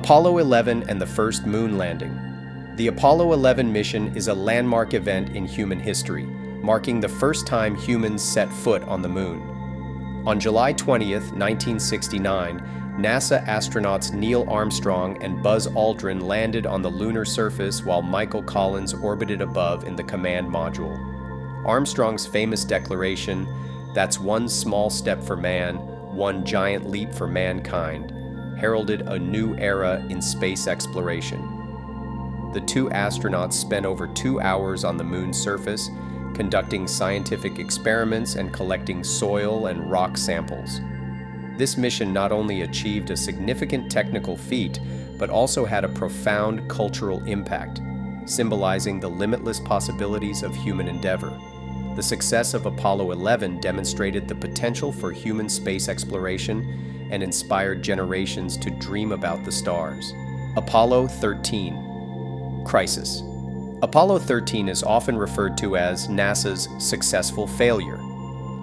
Apollo 11 and the first moon landing. The Apollo 11 mission is a landmark event in human history, marking the first time humans set foot on the moon. On July 20th, 1969, NASA astronauts Neil Armstrong and Buzz Aldrin landed on the lunar surface while Michael Collins orbited above in the command module. Armstrong's famous declaration, "That's one small step for man, one giant leap for mankind," heralded a new era in space exploration. The two astronauts spent over 2 hours on the moon's surface, conducting scientific experiments and collecting soil and rock samples. This mission not only achieved a significant technical feat, but also had a profound cultural impact, symbolizing the limitless possibilities of human endeavor. The success of Apollo 11 demonstrated the potential for human space exploration and inspired generations to dream about the stars. Apollo 13. Crisis. Apollo 13 is often referred to as NASA's successful failure.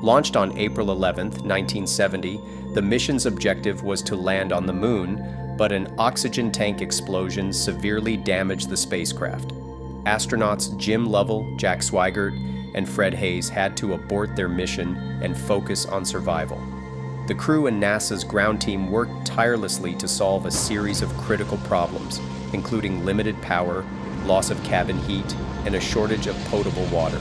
Launched on April 11, 1970, the mission's objective was to land on the moon, but an oxygen tank explosion severely damaged the spacecraft. Astronauts Jim Lovell, Jack Swigert, and Fred Hayes had to abort their mission and focus on survival. The crew and NASA's ground team worked tirelessly to solve a series of critical problems, including limited power, loss of cabin heat, and a shortage of potable water.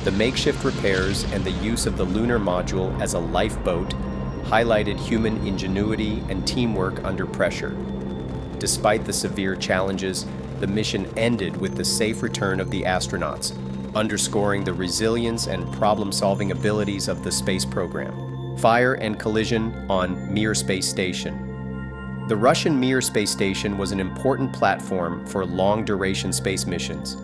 The makeshift repairs and the use of the lunar module as a lifeboat highlighted human ingenuity and teamwork under pressure. Despite the severe challenges, the mission ended with the safe return of the astronauts, underscoring the resilience and problem-solving abilities of the space program. Fire and collision on Mir Space Station. The Russian Mir Space Station was an important platform for long-duration space missions.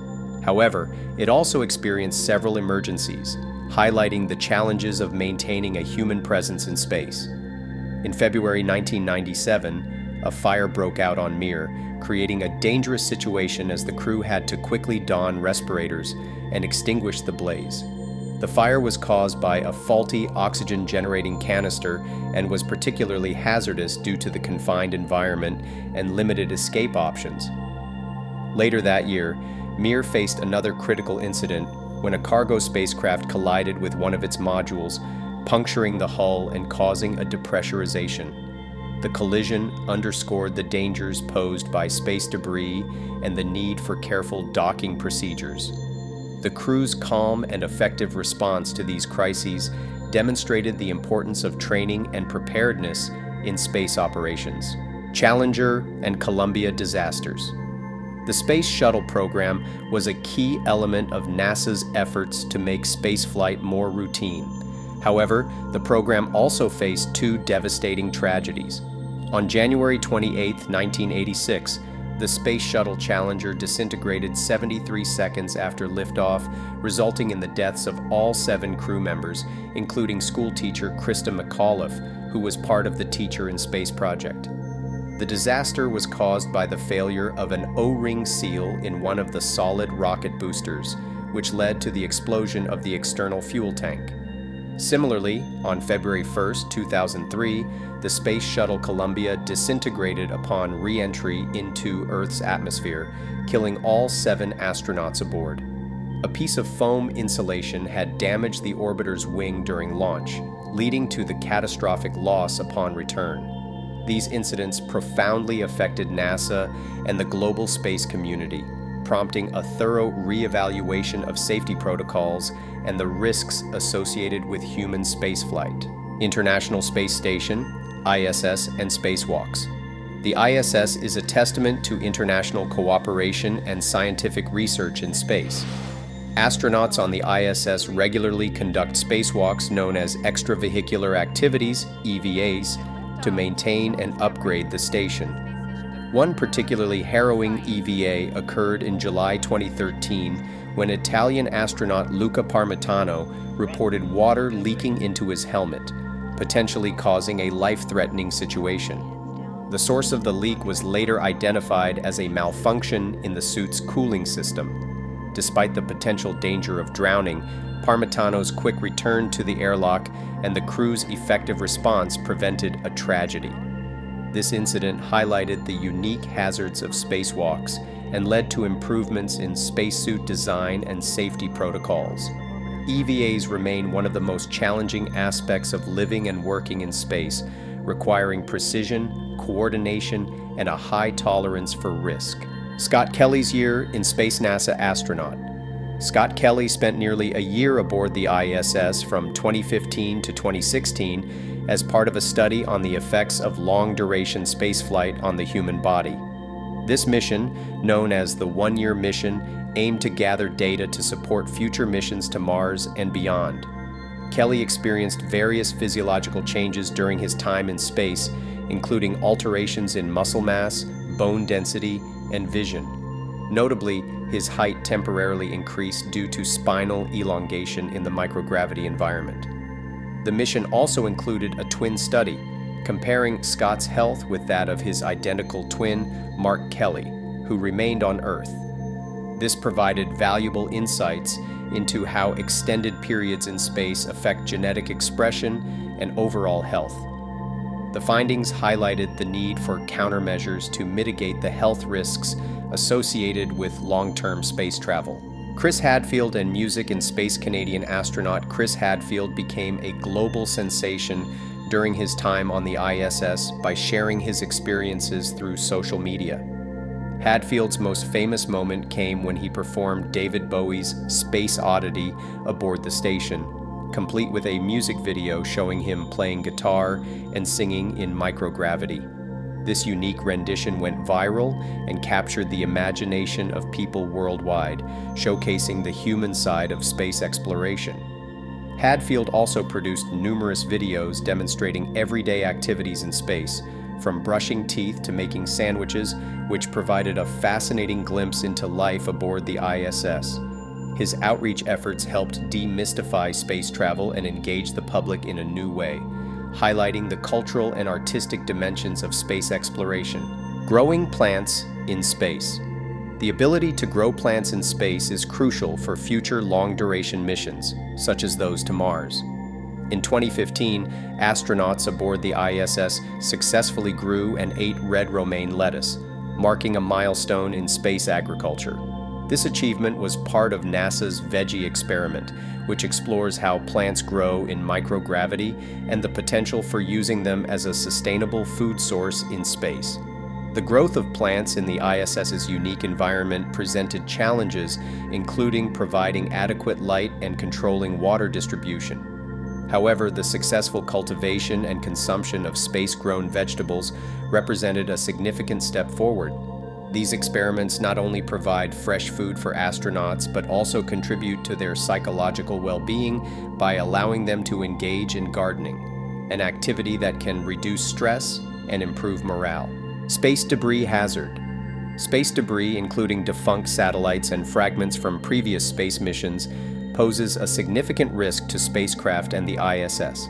However, it also experienced several emergencies, highlighting the challenges of maintaining a human presence in space. In February 1997, a fire broke out on Mir, creating a dangerous situation as the crew had to quickly don respirators and extinguish the blaze. The fire was caused by a faulty oxygen-generating canister and was particularly hazardous due to the confined environment and limited escape options. Later that year, Mir faced another critical incident when a cargo spacecraft collided with one of its modules, puncturing the hull and causing a depressurization. The collision underscored the dangers posed by space debris and the need for careful docking procedures. The crew's calm and effective response to these crises demonstrated the importance of training and preparedness in space operations. Challenger and Columbia disasters. The Space Shuttle program was a key element of NASA's efforts to make spaceflight more routine. However, the program also faced two devastating tragedies. On January 28, 1986, the Space Shuttle Challenger disintegrated 73 seconds after liftoff, resulting in the deaths of all 7 crew members, including schoolteacher Krista McAuliffe, who was part of the Teacher in Space project. The disaster was caused by the failure of an O-ring seal in one of the solid rocket boosters, which led to the explosion of the external fuel tank. Similarly, on February 1, 2003, the Space Shuttle Columbia disintegrated upon re-entry into Earth's atmosphere, killing all 7 astronauts aboard. A piece of foam insulation had damaged the orbiter's wing during launch, leading to the catastrophic loss upon return. These incidents profoundly affected NASA and the global space community, prompting a thorough re-evaluation of safety protocols and the risks associated with human spaceflight. International Space Station, ISS, and spacewalks. The ISS is a testament to international cooperation and scientific research in space. Astronauts on the ISS regularly conduct spacewalks known as extravehicular activities, EVAs, to maintain and upgrade the station. One particularly harrowing EVA occurred in July 2013 when Italian astronaut Luca Parmitano reported water leaking into his helmet, potentially causing a life-threatening situation. The source of the leak was later identified as a malfunction in the suit's cooling system. Despite the potential danger of drowning, Parmitano's quick return to the airlock and the crew's effective response prevented a tragedy. This incident highlighted the unique hazards of spacewalks and led to improvements in spacesuit design and safety protocols. EVAs remain one of the most challenging aspects of living and working in space, requiring precision, coordination, and a high tolerance for risk. Scott Kelly's year in Space NASA Astronaut. Scott Kelly spent nearly a year aboard the ISS from 2015 to 2016 as part of a study on the effects of long-duration spaceflight on the human body. This mission, known as the one-year mission, aimed to gather data to support future missions to Mars and beyond. Kelly experienced various physiological changes during his time in space, including alterations in muscle mass, bone density, and vision. Notably, his height temporarily increased due to spinal elongation in the microgravity environment. The mission also included a twin study, comparing Scott's health with that of his identical twin, Mark Kelly, who remained on Earth. This provided valuable insights into how extended periods in space affect genetic expression and overall health. The findings highlighted the need for countermeasures to mitigate the health risks associated with long-term space travel. Chris Hadfield and music and Space Canadian astronaut Chris Hadfield became a global sensation during his time on the ISS by sharing his experiences through social media. Hadfield's most famous moment came when he performed David Bowie's Space Oddity aboard the station, complete with a music video showing him playing guitar and singing in microgravity. This unique rendition went viral and captured the imagination of people worldwide, showcasing the human side of space exploration. Hadfield also produced numerous videos demonstrating everyday activities in space, from brushing teeth to making sandwiches, which provided a fascinating glimpse into life aboard the ISS. His outreach efforts helped demystify space travel and engage the public in a new way, highlighting the cultural and artistic dimensions of space exploration. Growing plants in space. The ability to grow plants in space is crucial for future long-duration missions, such as those to Mars. In 2015, astronauts aboard the ISS successfully grew and ate red romaine lettuce, marking a milestone in space agriculture. This achievement was part of NASA's Veggie experiment, which explores how plants grow in microgravity and the potential for using them as a sustainable food source in space. The growth of plants in the ISS's unique environment presented challenges, including providing adequate light and controlling water distribution. However, the successful cultivation and consumption of space-grown vegetables represented a significant step forward. These experiments not only provide fresh food for astronauts, but also contribute to their psychological well-being by allowing them to engage in gardening, an activity that can reduce stress and improve morale. Space debris hazard. Space debris, including defunct satellites and fragments from previous space missions, poses a significant risk to spacecraft and the ISS.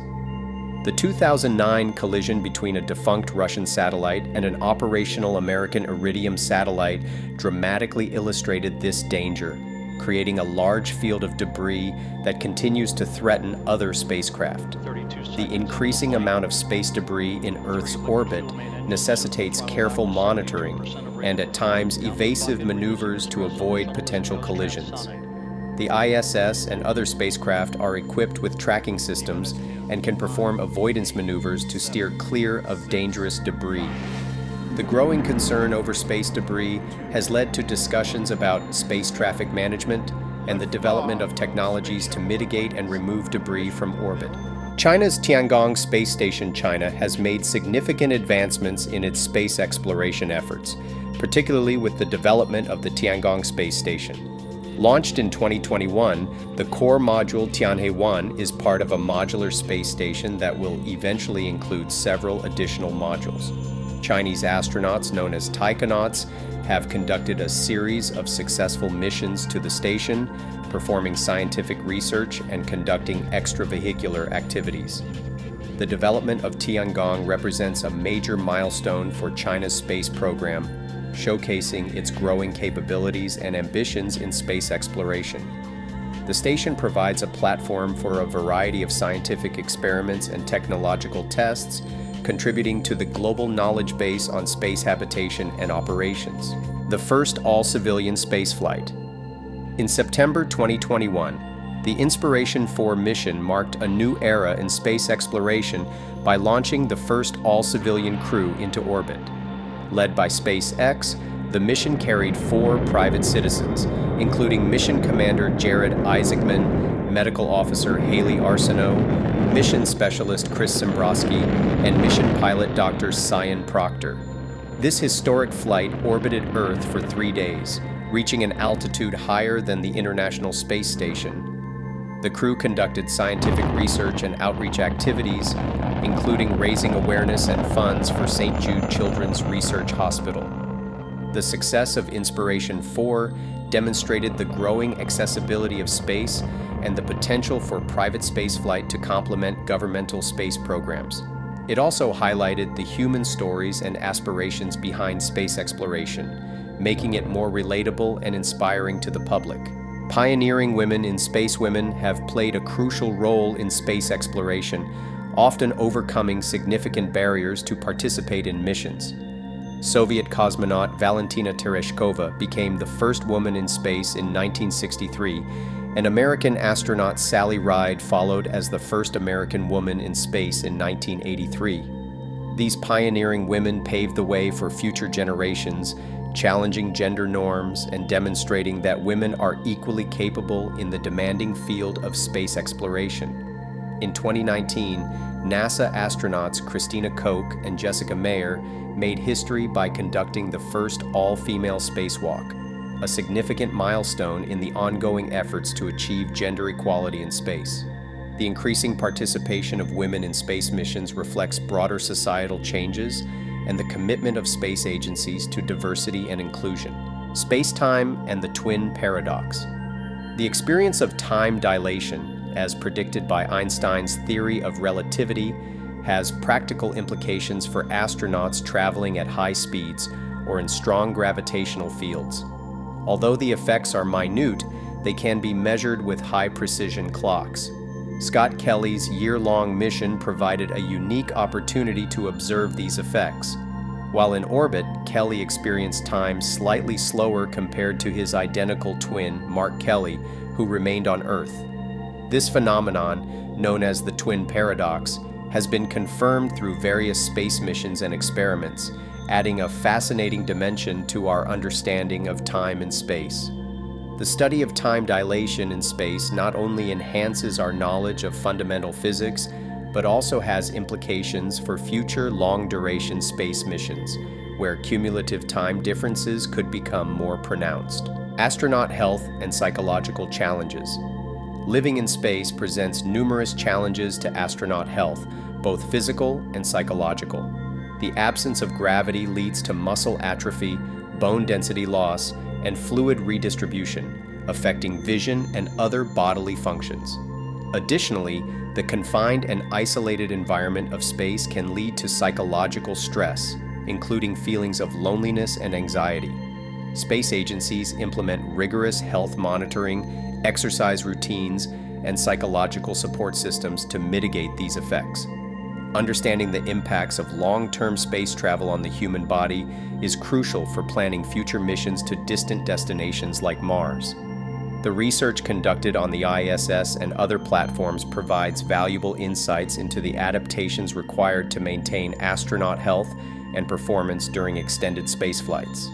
The 2009 collision between a defunct Russian satellite and an operational American Iridium satellite dramatically illustrated this danger, creating a large field of debris that continues to threaten other spacecraft. The increasing amount of space debris in Earth's orbit necessitates careful monitoring and, at times, evasive maneuvers to avoid potential collisions. The ISS and other spacecraft are equipped with tracking systems and can perform avoidance maneuvers to steer clear of dangerous debris. The growing concern over space debris has led to discussions about space traffic management and the development of technologies to mitigate and remove debris from orbit. China's Tiangong Space Station, China, has made significant advancements in its space exploration efforts, particularly with the development of the Tiangong Space Station. Launched in 2021, the core module Tianhe-1 is part of a modular space station that will eventually include several additional modules. Chinese astronauts, known as taikonauts, have conducted a series of successful missions to the station, performing scientific research and conducting extravehicular activities. The development of Tiangong represents a major milestone for China's space program, showcasing its growing capabilities and ambitions in space exploration. The station provides a platform for a variety of scientific experiments and technological tests, contributing to the global knowledge base on space habitation and operations. The first all-civilian spaceflight. In September 2021, the Inspiration4 mission marked a new era in space exploration by launching the first all-civilian crew into orbit. Led by SpaceX, the mission carried 4 private citizens, including Mission Commander Jared Isaacman, Medical Officer Haley Arsenault, Mission Specialist Chris Simbrowski, and Mission Pilot Dr. Cyan Proctor. This historic flight orbited Earth for 3 days, reaching an altitude higher than the International Space Station. The crew conducted scientific research and outreach activities, including raising awareness and funds for St. Jude Children's Research Hospital. The success of Inspiration4 demonstrated the growing accessibility of space and the potential for private spaceflight to complement governmental space programs. It also highlighted the human stories and aspirations behind space exploration, making it more relatable and inspiring to the public. Pioneering women in space women have played a crucial role in space exploration, often overcoming significant barriers to participate in missions. Soviet cosmonaut Valentina Tereshkova became the first woman in space in 1963, and American astronaut Sally Ride followed as the first American woman in space in 1983. These pioneering women paved the way for future generations, challenging gender norms and demonstrating that women are equally capable in the demanding field of space exploration. In 2019, NASA astronauts Christina Koch and Jessica Meir made history by conducting the first all-female spacewalk, a significant milestone in the ongoing efforts to achieve gender equality in space. The increasing participation of women in space missions reflects broader societal changes and the commitment of space agencies to diversity and inclusion. Space-time and the twin paradox. The experience of time dilation, as predicted by Einstein's theory of relativity, has practical implications for astronauts traveling at high speeds or in strong gravitational fields. Although the effects are minute, they can be measured with high-precision clocks. Scott Kelly's year-long mission provided a unique opportunity to observe these effects. While in orbit, Kelly experienced time slightly slower compared to his identical twin, Mark Kelly, who remained on Earth. This phenomenon, known as the twin paradox, has been confirmed through various space missions and experiments, adding a fascinating dimension to our understanding of time and space. The study of time dilation in space not only enhances our knowledge of fundamental physics, but also has implications for future long-duration space missions, where cumulative time differences could become more pronounced. Astronaut health and psychological challenges. Living in space presents numerous challenges to astronaut health, both physical and psychological. The absence of gravity leads to muscle atrophy, bone density loss, and fluid redistribution, affecting vision and other bodily functions. Additionally, the confined and isolated environment of space can lead to psychological stress, including feelings of loneliness and anxiety. Space agencies implement rigorous health monitoring, exercise routines, and psychological support systems to mitigate these effects. Understanding the impacts of long-term space travel on the human body is crucial for planning future missions to distant destinations like Mars. The research conducted on the ISS and other platforms provides valuable insights into the adaptations required to maintain astronaut health and performance during extended space flights.